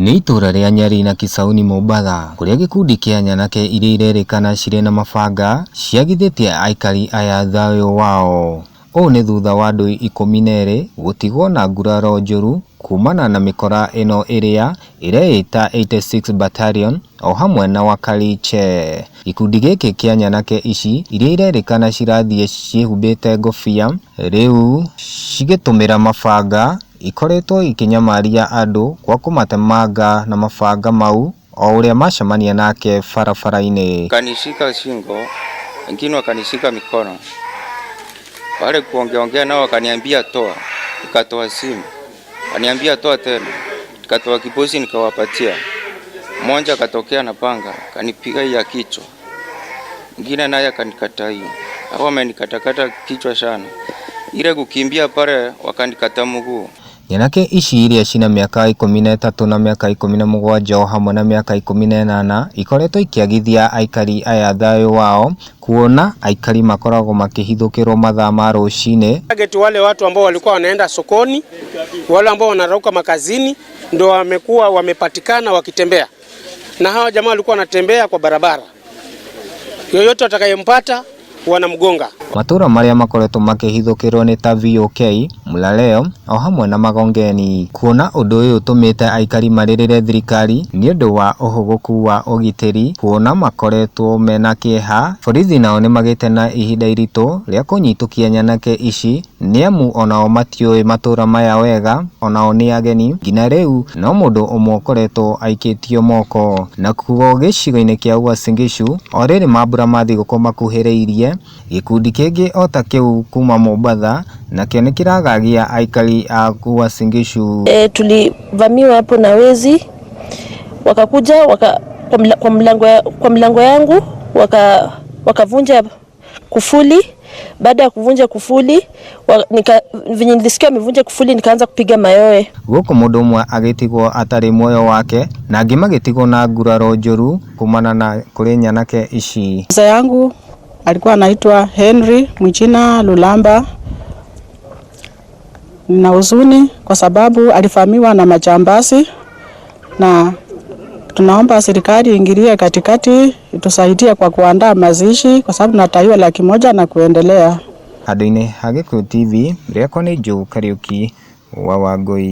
Nĩ itura rĩa Nyeri na Kisauni Mombatha, kuria gikundi kia nyanake iria irerikana cirĩ na mabanga ciagithĩtie aikari aya thayũ wao. Ũũ nĩ thutha wa andũ 12 gũtigwo na nguraro njũru kumana na mĩkora ĩno ĩrĩa ĩreĩta 86 Battalion o hamwe na Wakaliche. Ikundi gĩkĩ kia nyanake ici iria irerikana cirathiĩ ciĩhumbĩte ngũbia rĩu cigĩtũmĩra mabanga ikoretwo ikinyamaria andũ kwa kumatemanga na mabanga mau o ũrĩa macemania nake barabara-inĩ. Kanishika shingo, wengine wakanishika mikono. Wale kuongeongea nao wakaniambia toa, nikatoa simu. Wakaniambia toa tena, nikatoa kibosi nikawapatia. Mmoja akatokea na panga, kanipiga ya kichwa. Mwingine naye akanikata hiyo. Hao wamenikatakata kichwa sana. Ile kukimbia pale wakanikata mguu. Nyanake ici iria cina miaka 13 na miaka 17 o hamwe na miaka 18 ikoretwo ikiagithia aikari aya thayũ wao, kuona aikari makoragwo makihithukirwo mathaa ma rũcinĩ. Wale watu ambao walikuwa wanaenda sokoni, wale ambao wanarauka makazini ndio wamekuwa wamepatikana wakitembea, na hawa jamaa walikuwa wanatembea kwa barabara. Yoyote atakayempata wanamgonga. Matura maria makoretwo makihithukirwo ni ta VOK, Mlaleo o hamwe na Magongeni, kuona ũndũ ũyũ ũtũmĩte aikari marirĩre thirikari nĩ ũndũ wa ũhũgũku wa ũgitĩri, kuona makoretwo mena kĩeha. Borithi nao nĩ magĩte na ihinda iritũ rĩa kũnyitũkia nyanake ici, nĩamu onao matiũĩ matura maya wega, onao nĩ ageni. Nginya rĩu no mũndũ ũmwe ũkoretwo aikĩtio moko, na kuo gĩcigo-inĩ kĩa Uasin Gishu o rĩrĩ mambura mathiĩ gũkorwo makuhĩrĩirie. Gikundi kĩngĩ o ta kĩu kuma Mombatha nakĩo nĩ kĩragagia aikari a Uasin Gishu. Tulivamiwa hapo na wezi, wakakuja kwa mlango yangu wakavunja kufuli. Baada ya kuvunja kufuli, vinyi nilisikia wamevunja kufuli, nikaanza kupiga mayowe. Gũkũ mũndũ ũmwe agĩtigwo atarĩ muoyo wake na angĩ magĩtigwo na nguraro njũru kumana na kũrĩ nyanake ici. Mzee yangu alikuwa anaitwa Henry Mwichina Lulamba. Na huzuni kwa sababu alifamiwa na majambazi, na tunaomba serikali iingilie katikati itusaidie kwa kuandaa mazishi kwa sababu nataiwa 100,000 na kuendelea. Handũ-inĩ ha Gĩkũyũ TV, rĩakwa nĩ Joe Kariuki wa Wangũi.